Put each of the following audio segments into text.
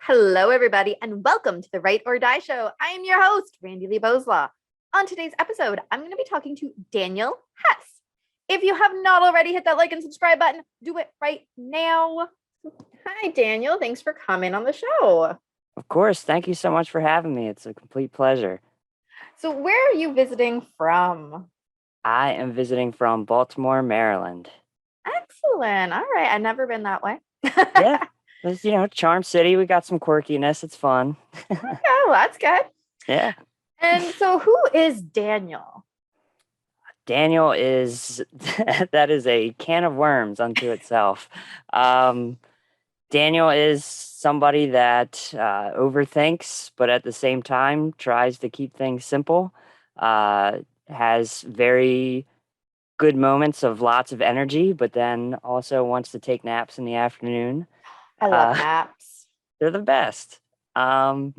Hello, everybody, and welcome to the Write or Die Show. I am your host, Randi-lee Bowslaugh. On today's episode, I'm going to be talking to Daniel Hess. If you have not already hit that like and subscribe button, do it right now. Hi, Daniel. Thanks for coming on the show. Of course. Thank you so much for having me. It's a complete pleasure. So where are you visiting from? I am visiting from Baltimore, Maryland. Excellent. All right. I've never been that way. Yeah. It's, Charm City. We got some quirkiness. It's fun. Okay, well, that's good. Yeah. And so who is Daniel? Daniel is, that is a can of worms unto itself. Daniel is somebody that overthinks, but at the same time tries to keep things simple. Has very good moments of lots of energy, but then also wants to take naps in the afternoon. I love naps. They're the best. And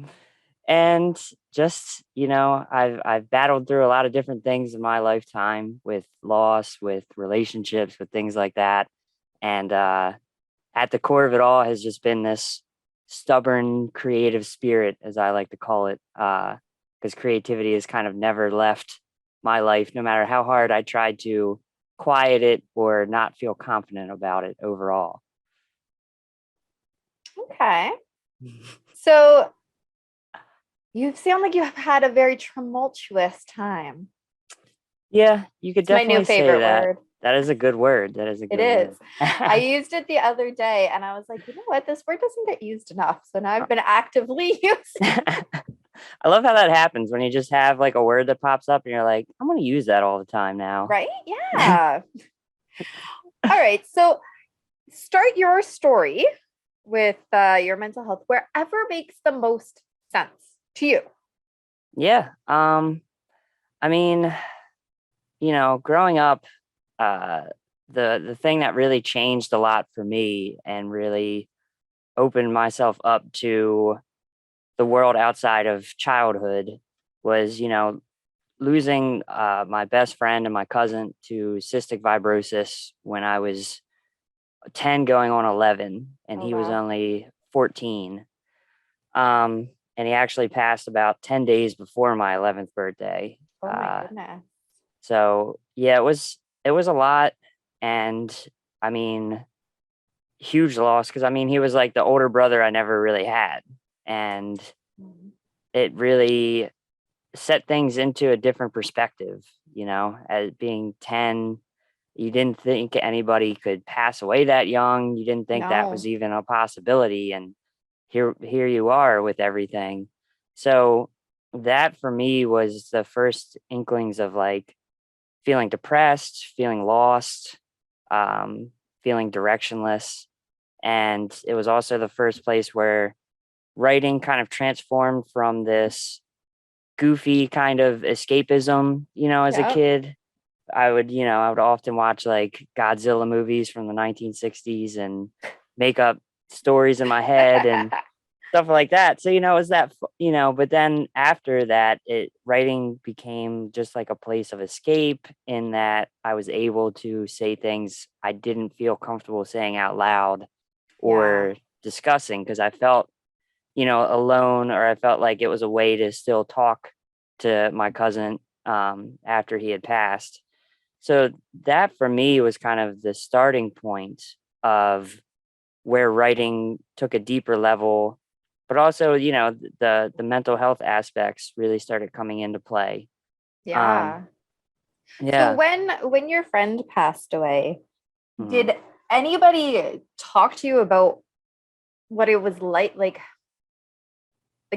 just, I've battled through a lot of different things in my lifetime with loss, with relationships, with things like that. And at the core of it all has just been this stubborn creative spirit, as I like to call it, because creativity has kind of never left my life, no matter how hard I tried to quiet it or not feel confident about it overall. Okay. So you sound like you have had a very tumultuous time. Yeah, you could definitely my new favorite say that. Word. That is a good word. That is a good It word. is. I used it the other day and I was like, you know what? This word doesn't get used enough. So now I've been actively using it. I love how that happens when you just have like a word that pops up and you're like, I'm going to use that all the time now. Right? Yeah. All right. So start your story with your mental health wherever makes the most sense to you. Yeah. I mean, growing up, the thing that really changed a lot for me and really opened myself up to the world outside of childhood was, losing my best friend and my cousin to cystic fibrosis when I was 10 going on 11, and he was only 14. And he actually passed about 10 days before my 11th birthday. Oh my goodness. So yeah, it was a lot. And I mean, huge loss, because I mean, he was like the older brother I never really had. And it really set things into a different perspective, as being 10, you didn't think anybody could pass away that young. You didn't think that was even a possibility. And here you are with everything. So that for me was the first inklings of like feeling depressed, feeling lost, feeling directionless. And it was also the first place where writing kind of transformed from this goofy kind of escapism, as a kid. I would often watch like Godzilla movies from the 1960s and make up stories in my head and stuff like that. So, it was that, but then after that, writing became just like a place of escape, in that I was able to say things I didn't feel comfortable saying out loud or discussing, because I felt, alone, or I felt like it was a way to still talk to my cousin after he had passed. So that for me was kind of the starting point of where writing took a deeper level, but also, the mental health aspects really started coming into play. Yeah. So when your friend passed away, did anybody talk to you about what it was like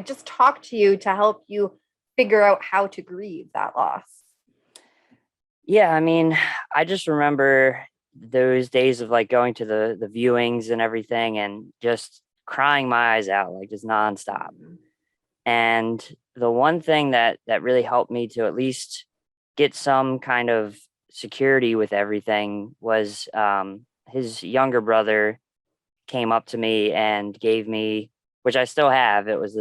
just talk to you to help you figure out how to grieve that loss? Yeah, I mean, I just remember those days of like going to the viewings and everything and just crying my eyes out, like just nonstop. And the one thing that really helped me to at least get some kind of security with everything was his younger brother came up to me and gave me, which I still have. It was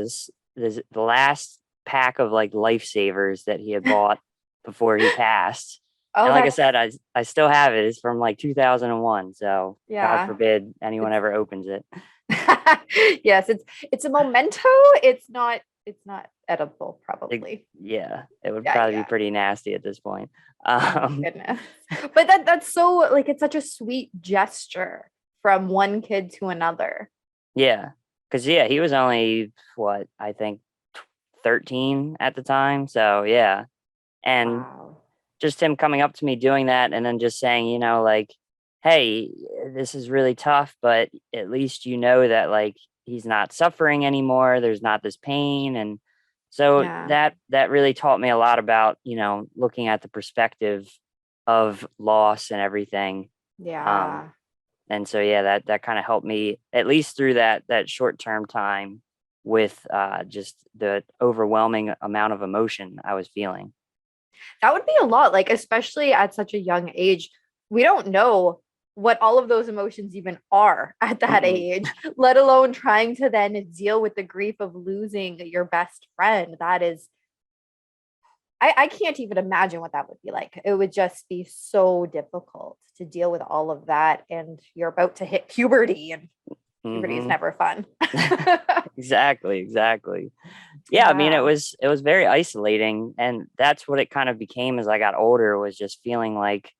the last pack of like lifesavers that he had bought before he passed. And like I said, I still have it. It's from like 2001. So God forbid anyone ever opens it. Yes, it's a memento. It's not edible, probably. It would Yeah, probably be yeah. pretty nasty at this point. Oh my goodness. But that's so like it's such a sweet gesture from one kid to another. Yeah, because he was only what I think 13 at the time. So yeah, and Wow. just him coming up to me doing that, and then just saying, like, "Hey, this is really tough, but at least you know that like he's not suffering anymore. There's not this pain." And so Yeah. that really taught me a lot about looking at the perspective of loss and everything. Um, Yeah. and so yeah, that kind of helped me at least through that short term time with just the overwhelming amount of emotion I was feeling. That would be a lot, like especially at such a young age. We don't know what all of those emotions even are at that Mm-mm. age, let alone trying to then deal with the grief of losing your best friend. That is, I can't even imagine what that would be like. It would just be so difficult to deal with all of that. And you're about to hit puberty, and puberty is Mm-hmm. never fun. Exactly. Yeah, I mean, it Yeah. was very isolating, and that's what it kind of became as I got older, was just feeling like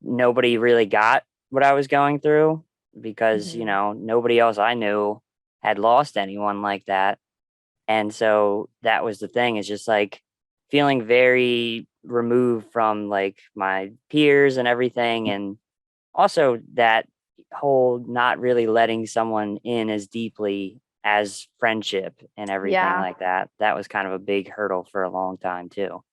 nobody really got what I was going through because, Mhm. nobody else I knew had lost anyone like that. And so that was the thing, is just like feeling very removed from like my peers and everything. And also that whole not really letting someone in as deeply as friendship and everything Yeah. like that. That was kind of a big hurdle for a long time too.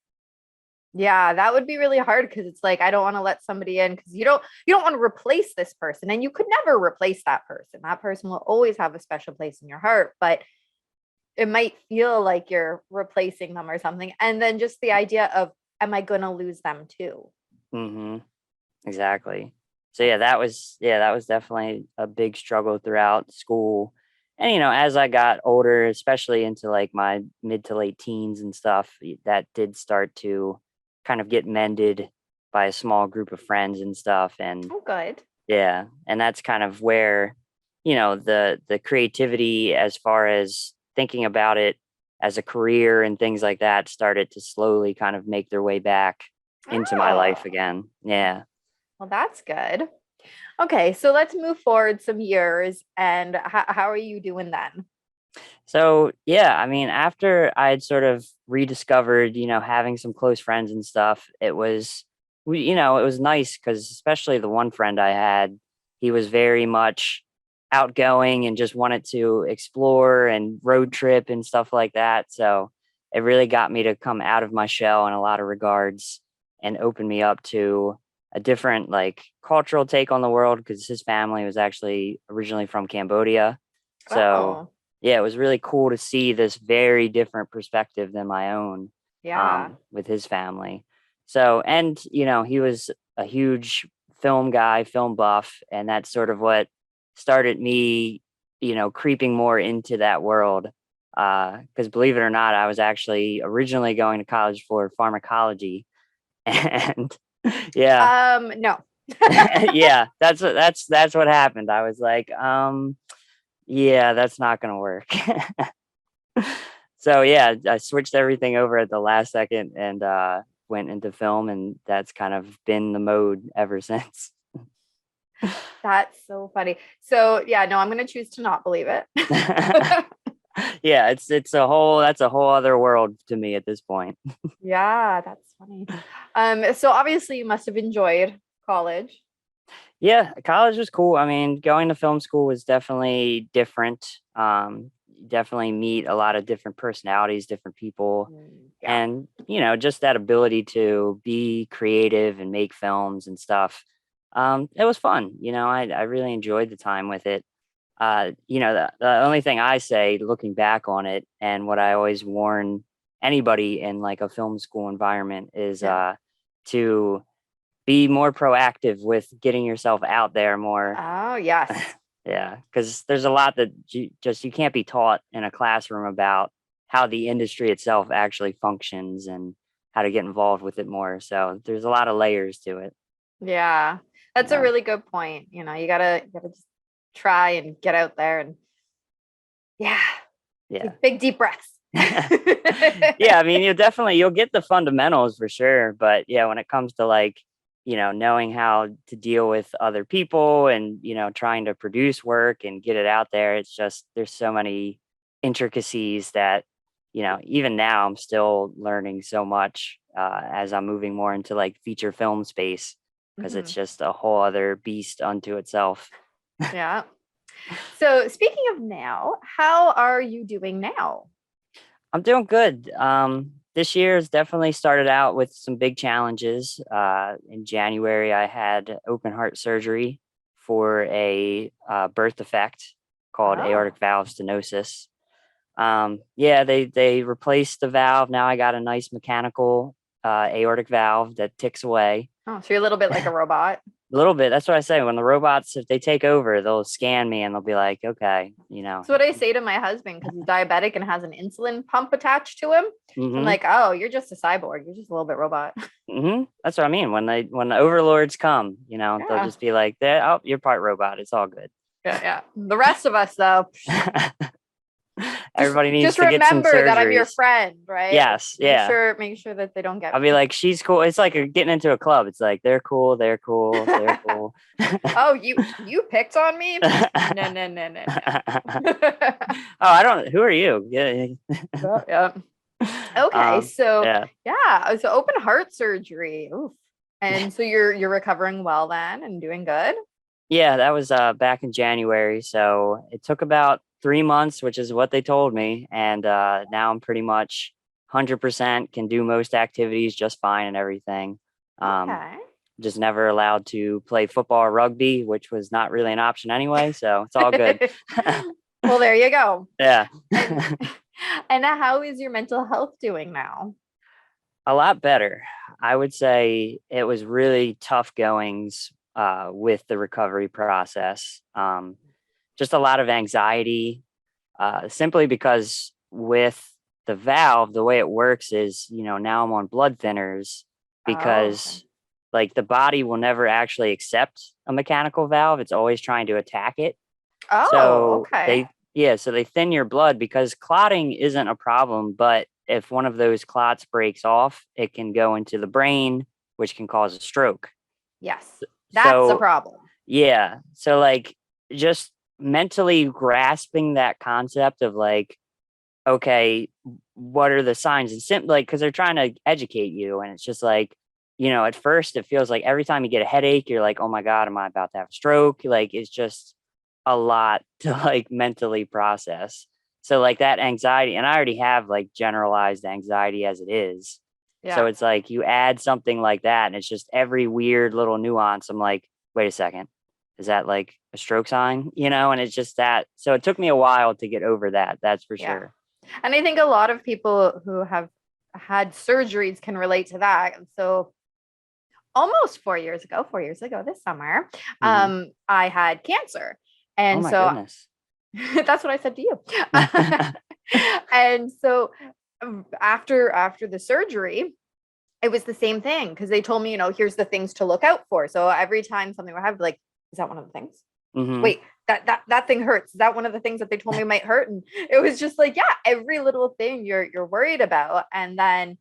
Yeah, that would be really hard because it's like I don't want to let somebody in because you don't want to replace this person, and you could never replace that person. That person will always have a special place in your heart, but it might feel like you're replacing them or something. And then just the idea of, am I going to lose them too? Hmm. Exactly. So That's, that was definitely a big struggle throughout school. And as I got older, especially into like my mid to late teens and stuff, that did start to kind of get mended by a small group of friends and stuff. And oh, good. yeah, and that's kind of where the creativity, as far as thinking about it as a career and things like that, started to slowly kind of make their way back into my life Oh, again. Yeah. well, that's good. Okay, so let's move forward some years. And how are you doing then? So yeah, I mean, after I had sort of rediscovered, having some close friends and stuff, it was nice because especially the one friend I had, he was very much outgoing and just wanted to explore and road trip and stuff like that. So it really got me to come out of my shell in a lot of regards and open me up to a different like cultural take on the world, because his family was actually originally from Cambodia. So Oh, yeah, it was really cool to see this very different perspective than my own, yeah. with his family. So, and he was a huge film guy, film buff, and that's sort of what started me, creeping more into that world. Because believe it or not, I was actually originally going to college for pharmacology, and yeah, No. yeah, that's what happened. I was like, yeah, that's not gonna work. So yeah, I switched everything over at the last second and went into film, and that's kind of been the mode ever since. That's so funny. So yeah, no, I'm gonna choose to not believe it. Yeah, it's a whole that's a whole other world to me at this point. Yeah, that's funny. So obviously you must have enjoyed college. Yeah, college was cool. I mean, going to film school was definitely different. Definitely meet a lot of different personalities, different people, Yeah. and just that ability to be creative and make films and stuff. It was fun. I really enjoyed the time with it. The only thing I say looking back on it, and what I always warn anybody in like a film school environment, is Yeah. to be more proactive with getting yourself out there more. Oh, yes. Yeah, because there's a lot that you can't be taught in a classroom about how the industry itself actually functions and how to get involved with it more. So there's a lot of layers to it. Yeah. That's a Yeah. really good point. You gotta just try and get out there and Yeah. Yeah. Big deep breaths. Yeah, I mean, you'll get the fundamentals for sure, but yeah, when it comes to like, knowing how to deal with other people and, trying to produce work and get it out there, it's just there's so many intricacies that, even now I'm still learning so much as I'm moving more into like feature film space, because it's just a whole other beast unto itself. Yeah. So speaking of now, how are you doing now? I'm doing good. This year has definitely started out with some big challenges. In January, I had open heart surgery for a birth defect called aortic valve stenosis. Yeah, they replaced the valve. Now I got a nice mechanical aortic valve that ticks away. Oh, so you're a little bit like a robot. A little bit. That's what I say. When the robots, if they take over, they'll scan me and they'll be like, okay, That's what I say to my husband because he's diabetic and has an insulin pump attached to him. So I'm like, oh, you're just a cyborg. You're just a little bit robot. That's what I mean. When the overlords come, they'll just be like, oh, you're part robot. It's all good. Yeah. The rest of us, though. Everybody needs just to get some remember that I'm your friend, right? Yes, Make sure that they don't get I'll be like, she's cool. It's like getting into a club. It's like they're cool. Oh, you picked on me? No. Oh, I don't. Who are you? Yeah. Yeah. Okay, so open heart surgery. Oof. And so you're recovering well then and doing good? Yeah, that was back in January. So it took about 3 months, which is what they told me. And now I'm pretty much 100%, can do most activities just fine and everything. Just never allowed to play football or rugby, which was not really an option anyway. So it's all good. Well, there you go. Yeah. And how is your mental health doing now? A lot better. I would say it was really tough goings with the recovery process. Just a lot of anxiety, simply because with the valve, the way it works is, now I'm on blood thinners because like the body will never actually accept a mechanical valve. It's always trying to attack it. So they thin your blood because clotting isn't a problem, but if one of those clots breaks off, it can go into the brain, which can cause a stroke. Yes, that's a problem. Yeah. So like just mentally grasping that concept of like, okay, what are the signs and like, because they're trying to educate you. And it's just like, at first it feels like every time you get a headache, you're like, oh my God, am I about to have a stroke? Like, it's just a lot to like mentally process. So like that anxiety, and I already have like generalized anxiety as it is. Yeah. So it's like you add something like that and it's just every weird little nuance. I'm like, wait a second, is that like a stroke sign? And it's just that. So it took me a while to get over that. That's for sure. And I think a lot of people who have had surgeries can relate to that. And so almost 4 years ago this summer, I had cancer. And goodness. That's what I said to you. And so after the surgery, it was the same thing because they told me, here's the things to look out for. So every time something would happen, like, is that one of the things? Wait, that thing hurts. Is that one of the things that they told me might hurt? And it was just like, every little thing you're worried about. And then,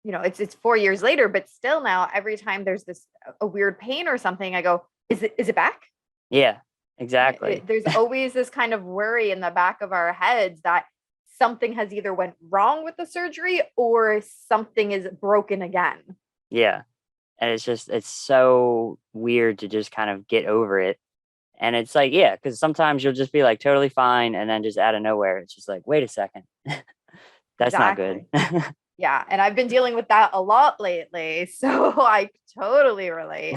it's 4 years later, but still now every time there's a weird pain or something, I go, is it back? Yeah, exactly. There's always this kind of worry in the back of our heads that something has either went wrong with the surgery or something is broken again. Yeah. And it's so weird to just kind of get over it. And it's like, because sometimes you'll just be like totally fine. And then just out of nowhere, it's just like, wait a second. That's not good. Yeah. And I've been dealing with that a lot lately. So I totally relate.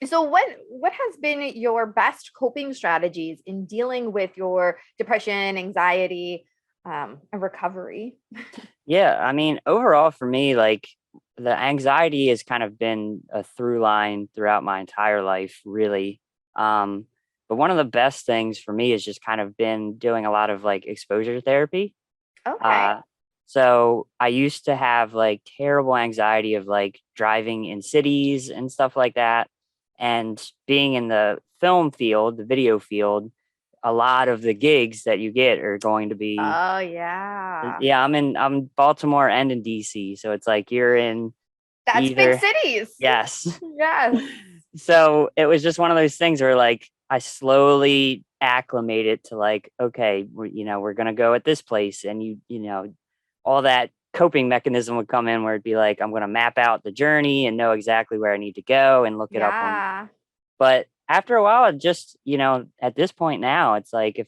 So what has been your best coping strategies in dealing with your depression, anxiety, and recovery? Yeah. I mean, overall for me, like the anxiety has kind of been a through line throughout my entire life, really. But one of the best things for me has just kind of been doing a lot of like exposure therapy. Okay. So I used to have like terrible anxiety of like driving in cities and stuff like that. And being in the film field, the video field, a lot of the gigs that you get are going to be. Oh yeah. Yeah, I'm Baltimore and in DC, so it's like you're in. That's either, big cities. Yes. Yes. So it was just one of those things where like I slowly acclimated to like, okay, we're gonna go at this place, and all that coping mechanism would come in where it'd be like, I'm gonna map out the journey and know exactly where I need to go and look it up on. Yeah. But after a while, it just, at this point now, it's like if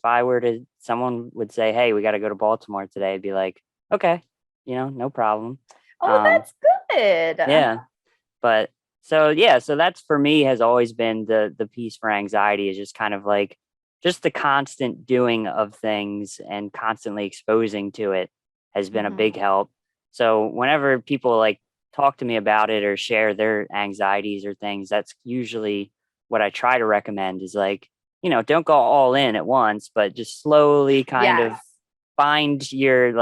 someone would say, hey, we got to go to Baltimore today, I'd be like, okay, no problem. Oh, that's good. Yeah. But so that's for me has always been the piece for anxiety, is just kind of like just the constant doing of things and constantly exposing to it has been a big help. So whenever people like talk to me about it or share their anxieties or things, that's usually what I try to recommend is like, don't go all in at once, but just slowly kind of find your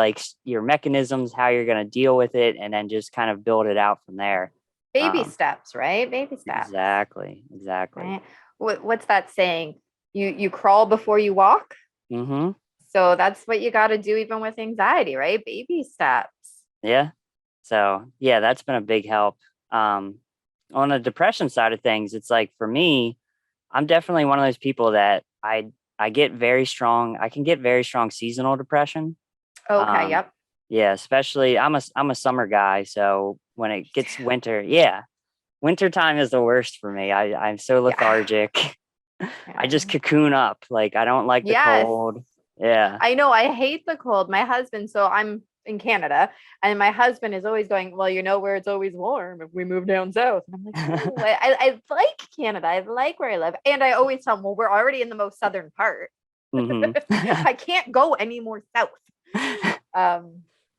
mechanisms, how you're going to deal with it, and then just kind of build it out from there. Baby steps, right? Baby steps. Exactly. Right? What's that saying? You crawl before you walk. Mm-hmm. So that's what you got to do, even with anxiety, right? Baby steps. Yeah. So yeah, that's been a big help. On the depression side of things, it's like for me, I'm definitely one of those people that I get very strong. I can get very strong seasonal depression. Okay. Yep. Yeah, especially I'm a summer guy, so when it gets winter, wintertime is the worst for me. I'm so lethargic. I just cocoon up. Like I don't like the cold. Yeah. I know. I hate the cold. My husband, so I'm in Canada, and my husband is always going, well, where it's always warm if we move down south. And I'm like, oh, I like Canada. I like where I live. And I always tell him, well, we're already in the most southern part. I can't go any more south.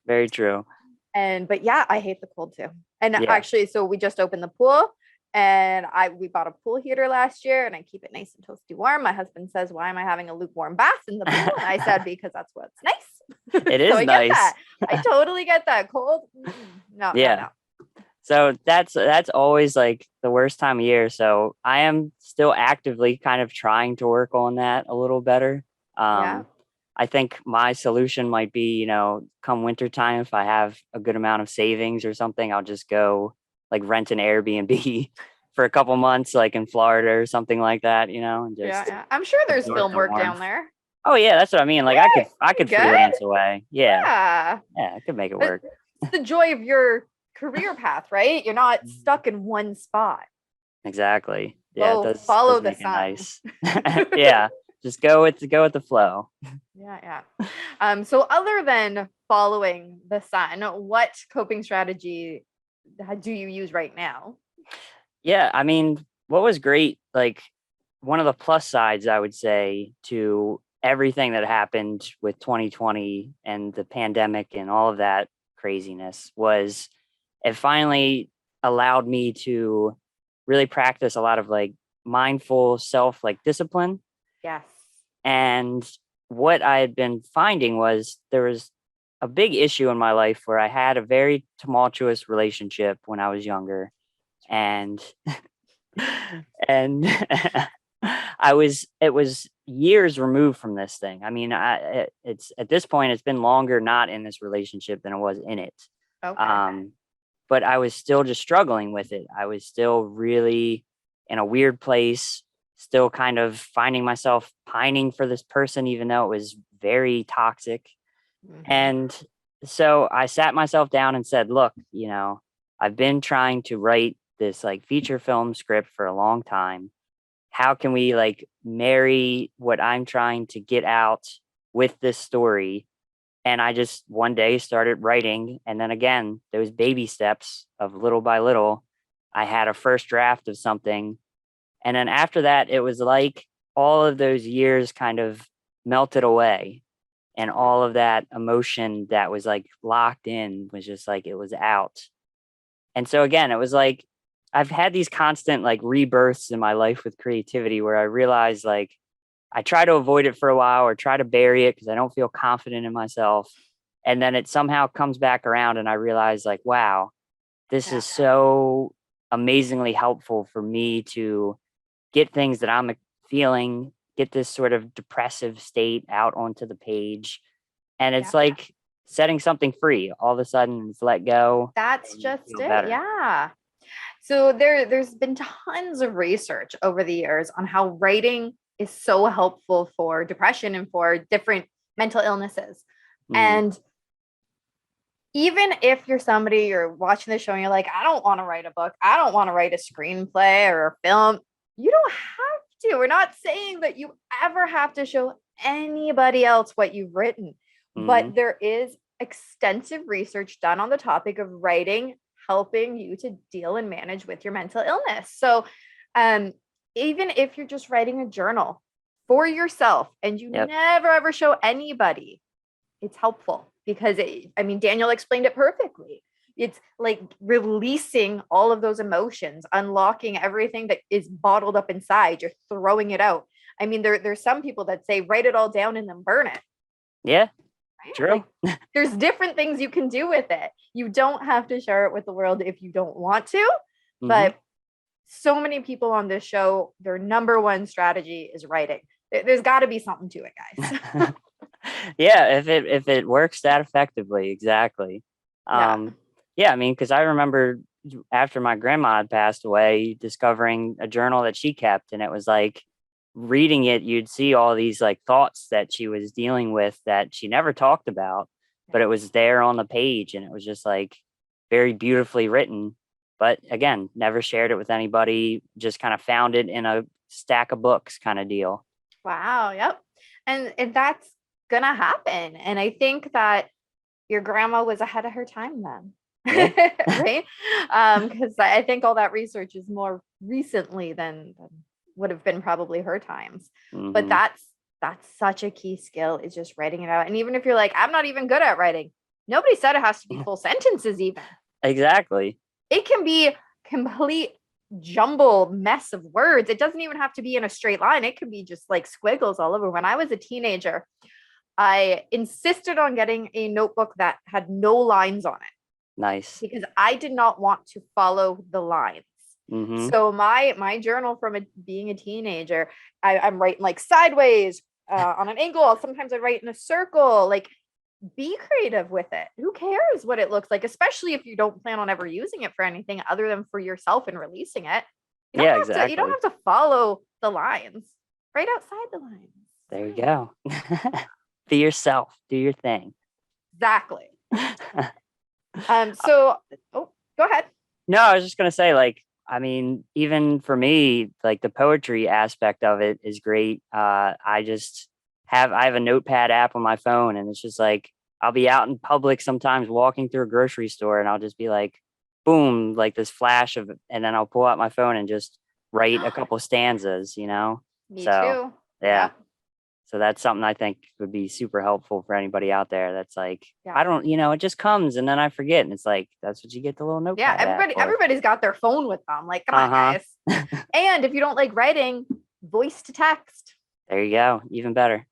Very true. But yeah, I hate the cold too. And actually, so we just opened the pool, and we bought a pool heater last year, and I keep it nice and toasty warm. My husband says, why am I having a lukewarm bath in the pool? And I said, because that's what's nice. It is I nice. Get that. I totally get that. Cold. No. So that's always like the worst time of year. So I am still actively kind of trying to work on that a little better. I think my solution might be, come wintertime, if I have a good amount of savings or something, I'll just go like rent an Airbnb for a couple months, like in Florida or something like that, and just I'm sure there's film work down there. Oh yeah, that's what I mean. Like I could freelance away. Yeah, I could make it work. It's the joy of your career path, right? You're not stuck in one spot. Exactly. Yeah, follow the sun. Nice. Yeah. Just go with the flow. Yeah. So other than following the sun, what coping strategy do you use right now? Yeah, I mean, what was great, like one of the plus sides, I would say, to everything that happened with 2020 and the pandemic and all of that craziness was it finally allowed me to really practice a lot of like mindful discipline. Yes. And what I had been finding was there was a big issue in my life where I had a very tumultuous relationship when I was younger. And it was years removed from this thing. I mean, it's at this point, it's been longer not in this relationship than it was in it. Okay. But I was still just struggling with it. I was still really in a weird place, still kind of finding myself pining for this person, even though it was very toxic. And so I sat myself down and said, look, I've been trying to write this like feature film script for a long time. How can we like marry what I'm trying to get out with this story? And I just one day started writing. And then again, those baby steps of little by little, I had a first draft of something. And then after that, it was like all of those years kind of melted away. And all of that emotion that was like locked in was just like, it was out. And so again, it was like, I've had these constant like rebirths in my life with creativity where I realized like, I try to avoid it for a while or try to bury it because I don't feel confident in myself. And then it somehow comes back around and I realize like, wow, this is so amazingly helpful for me to get things that I'm feeling get this sort of depressive state out onto the page. And it's like setting something free. All of a sudden it's let go. That's just it. Better. Yeah. So there's been tons of research over the years on how writing is so helpful for depression and for different mental illnesses. And even if you're somebody, you're watching the show and you're like, I don't want to write a book, I don't want to write a screenplay or a film, you don't have to. We're not saying that you ever have to show anybody else what you've written, but there is extensive research done on the topic of writing helping you to deal and manage with your mental illness. So even if you're just writing a journal for yourself and you never ever show anybody, it's helpful because Daniel explained it perfectly. It's like releasing all of those emotions, unlocking everything that is bottled up inside. You're throwing it out. I mean, there's some people that say write it all down and then burn it. Yeah. True. Like, there's different things you can do with it. You don't have to share it with the world if you don't want to. But so many people on this show, their number one strategy is writing. There's got to be something to it, guys. Yeah, if it works that effectively, exactly. Yeah, I mean, because I remember after my grandma had passed away, discovering a journal that she kept, and it was like, reading it, you'd see all these like thoughts that she was dealing with that she never talked about, but it was there on the page, and it was just like very beautifully written. But again, never shared it with anybody, just kind of found it in a stack of books kind of deal. Wow. Yep. And that's gonna happen. And I think that your grandma was ahead of her time then. Yeah. Right? Because I think all that research is more recently than would have been probably her times. But that's such a key skill, is just writing it out. And even if you're like, I'm not even good at writing, nobody said it has to be full sentences even. Exactly. It can be complete jumbled mess of words. It doesn't even have to be in a straight line. It could be just like squiggles all over. When I was a teenager, I insisted on getting a notebook that had no lines on it. Nice. Because I did not want to follow the lines. So my journal from being a teenager, I'm writing like sideways on an angle. Sometimes I write in a circle. Like, be creative with it. Who cares what it looks like, especially if you don't plan on ever using it for anything other than for yourself and releasing it. You don't have to follow the lines. Right outside the lines. There you go. Be yourself. Do your thing. Exactly. So, go ahead. No, I was just gonna say, like, I mean, even for me, like the poetry aspect of it is great. I have a notepad app on my phone, and it's just like, I'll be out in public sometimes walking through a grocery store, and I'll just be like, boom, like this flash of, and then I'll pull out my phone and just write a couple stanzas, Me too. Yeah. So that's something I think would be super helpful for anybody out there. That's like, I don't, it just comes and then I forget. And it's like, that's what you get the little notepad. Yeah. Everybody's got their phone with them. Like, come on, guys. And if you don't like writing, voice to text. There you go. Even better.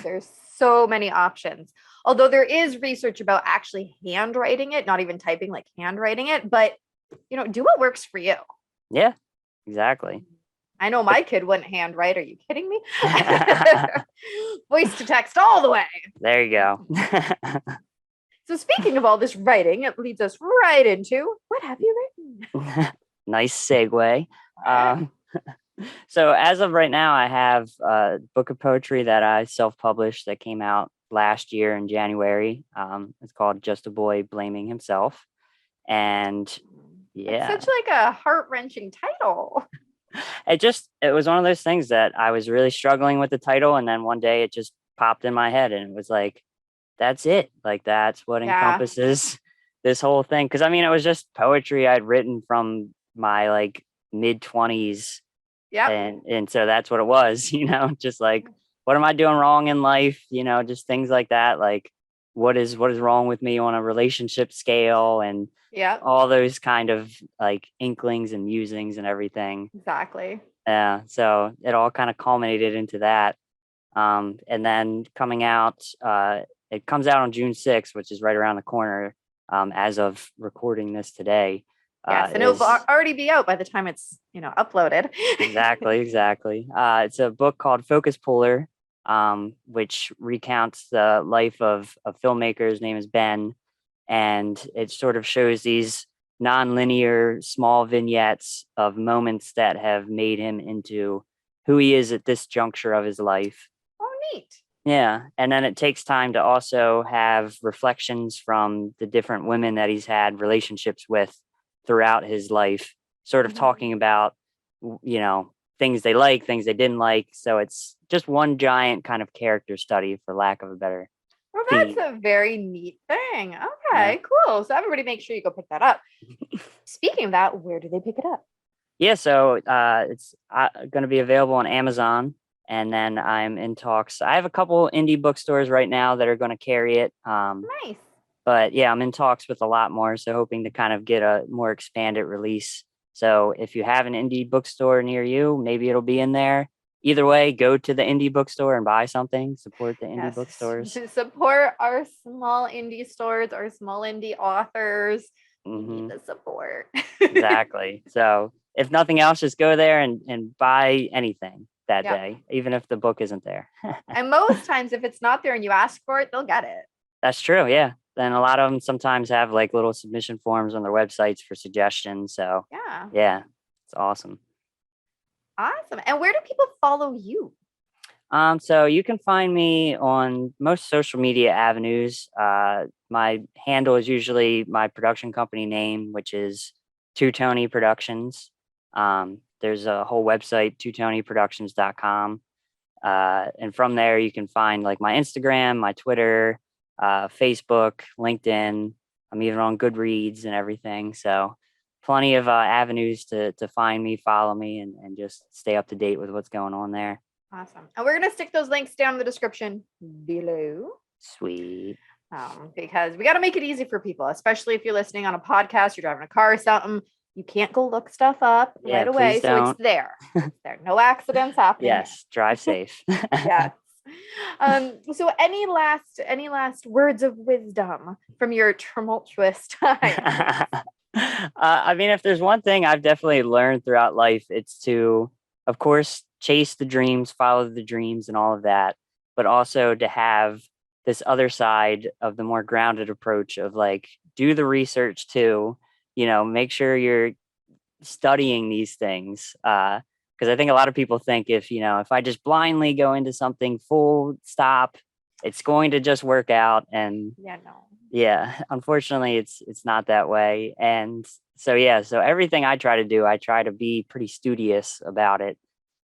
There's so many options. Although there is research about actually handwriting it, not even typing, like handwriting it. But, do what works for you. Yeah, exactly. I know my kid wouldn't handwrite. Are you kidding me? Voice to text all the way. There you go. So speaking of all this writing, it leads us right into, what have you written? Nice segue. So as of right now, I have a book of poetry that I self-published that came out last year in January. It's called Just a Boy Blaming Himself. And yeah. It's such like a heart-wrenching title. It was one of those things that I was really struggling with the title, and then one day it just popped in my head, and it was like, that's it. Like, that's what encompasses this whole thing. Because it was just poetry I'd written from my like mid-20s. Yeah. And so that's what it was, just like, what am I doing wrong in life? Just things like that. Like, what is wrong with me on a relationship scale, and all those kind of like inklings and musings and everything. Exactly. Yeah. So it all kind of culminated into that. And then coming out, it comes out on June 6th, which is right around the corner, as of recording this today. Yes, and it'll already be out by the time it's, uploaded. Exactly. It's a book called Focus Puller, which recounts the life of a filmmaker. His name is Ben, and it sort of shows these non-linear small vignettes of moments that have made him into who he is at this juncture of his life. Oh, neat. Yeah. And then it takes time to also have reflections from the different women that he's had relationships with throughout his life, sort of talking about, things they like, things they didn't like. So it's just one giant kind of character study, for lack of a better. Well, that's a very neat thing. Okay, cool. So everybody make sure you go pick that up. Speaking of that, where do they pick it up? Yeah, so it's going to be available on Amazon. And then I'm in talks. I have a couple indie bookstores right now that are going to carry it. Nice. But yeah, I'm in talks with a lot more. So hoping to kind of get a more expanded release. So if you have an indie bookstore near you, maybe it'll be in there. Either way, go to the indie bookstore and buy something. Support the indie bookstores. Support our small indie stores, our small indie authors. We need the support. Exactly. So if nothing else, just go there and buy anything that day, even if the book isn't there. And most times, if it's not there and you ask for it, they'll get it. That's true. Yeah. Then a lot of them sometimes have like little submission forms on their websites for suggestions. So yeah, it's awesome. Awesome. And where do people follow you? So you can find me on most social media avenues. My handle is usually my production company name, which is Two Tony Productions. There's a whole website, twotonyproductions.com. And from there, you can find like my Instagram, my Twitter, Facebook, LinkedIn. I'm even on Goodreads and everything. So plenty of avenues to find me, follow me, and just stay up to date with what's going on there. Awesome. And we're going to stick those links down in the description below. Sweet. Because we got to make it easy for people, especially if you're listening on a podcast, you're driving a car or something. You can't go look stuff up right away. So it's there. It's there. No accidents happening. Yes. Drive safe. Yes. So any last words of wisdom from your tumultuous time? I mean, if there's one thing I've definitely learned throughout life, it's to, of course, chase the dreams, follow the dreams and all of that, but also to have this other side of the more grounded approach of like, do the research too, make sure you're studying these things. Because I think a lot of people think if I just blindly go into something full stop, it's going to just work out. And unfortunately it's not that way. And so everything I try to do, I try to be pretty studious about it.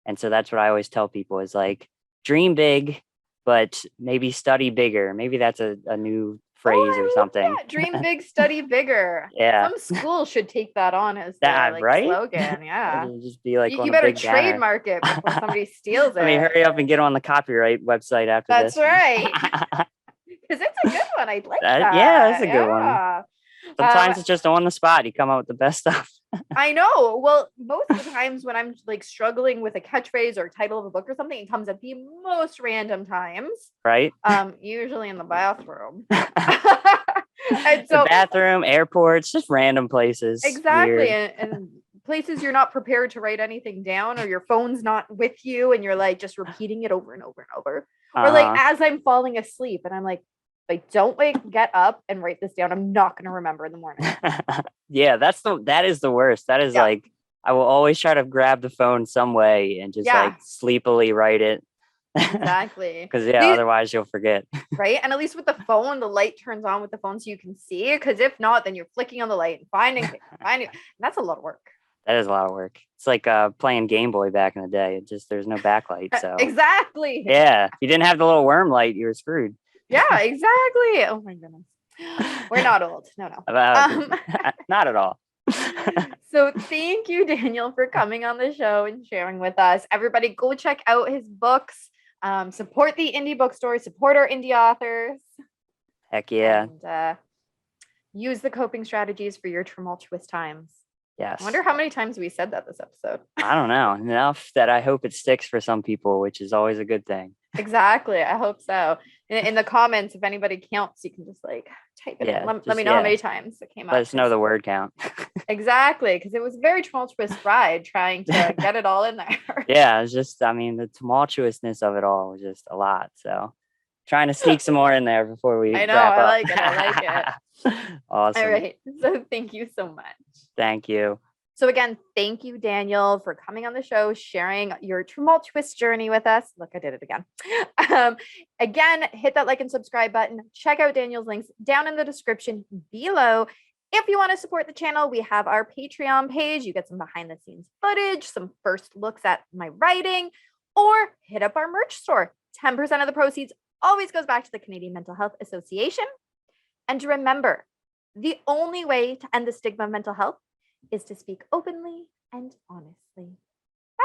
And so that's what I always tell people is like, dream big, but maybe study bigger. Maybe that's a new phrase or something. Dream big, study bigger. Yeah. Some school should take that on as their slogan. Yeah. Just be like, you better trademark it before somebody steals it. I mean, hurry up and get on the copyright website after this. That's right. Because it's a good one. I'd like that. Yeah, it's a good one. Sometimes it's just on the spot. You come up with the best stuff. I know. Well, most of the times when I'm like struggling with a catchphrase or title of a book or something, it comes at the most random times. Right. Usually in the bathroom. And so, the bathroom, airports, just random places. Exactly. And places you're not prepared to write anything down, or your phone's not with you and you're like just repeating it over and over and over. Or like as I'm falling asleep and I'm like don't get up and write this down. I'm not going to remember in the morning. Yeah, that is the worst. That is like, I will always try to grab the phone some way and just like sleepily write it. Exactly. Because otherwise you'll forget. Right. And at least with the phone, the light turns on with the phone so you can see. Because if not, then you're flicking on the light and finding things. And that's a lot of work. That is a lot of work. It's like playing Game Boy back in the day. There's no backlight. So exactly. Yeah. If you didn't have the little worm light, you were screwed. Yeah, exactly. Oh my goodness. We're not old. No. Not at all. So thank you, Daniel, for coming on the show and sharing with us. Everybody go check out his books. Support the indie bookstore. Support our indie authors. Heck yeah. And use the coping strategies for your tumultuous times. Yes. I wonder how many times we said that this episode. I don't know. Enough that I hope it sticks for some people, which is always a good thing. Exactly. I hope so. In the comments, if anybody counts, you can just like type it in. Let me know how many times it came up. Let us know the word count. Exactly, because it was a very tumultuous ride trying to get it all in there. Yeah, it's just, I mean, the tumultuousness of it all was just a lot. So trying to sneak some more in there before we I know, wrap I up. like it. I like it. Awesome. All right. So thank you so much. Thank you. So again, thank you, Daniel, for coming on the show, sharing your tumultuous journey with us. Look, I did it again. Again, hit that like and subscribe button. Check out Daniel's links down in the description below. If you want to support the channel, we have our Patreon page. You get some behind the scenes footage, some first looks at my writing, or hit up our merch store. 10% of the proceeds always goes back to the Canadian Mental Health Association. And remember, the only way to end the stigma of mental health is to speak openly and honestly. Bye.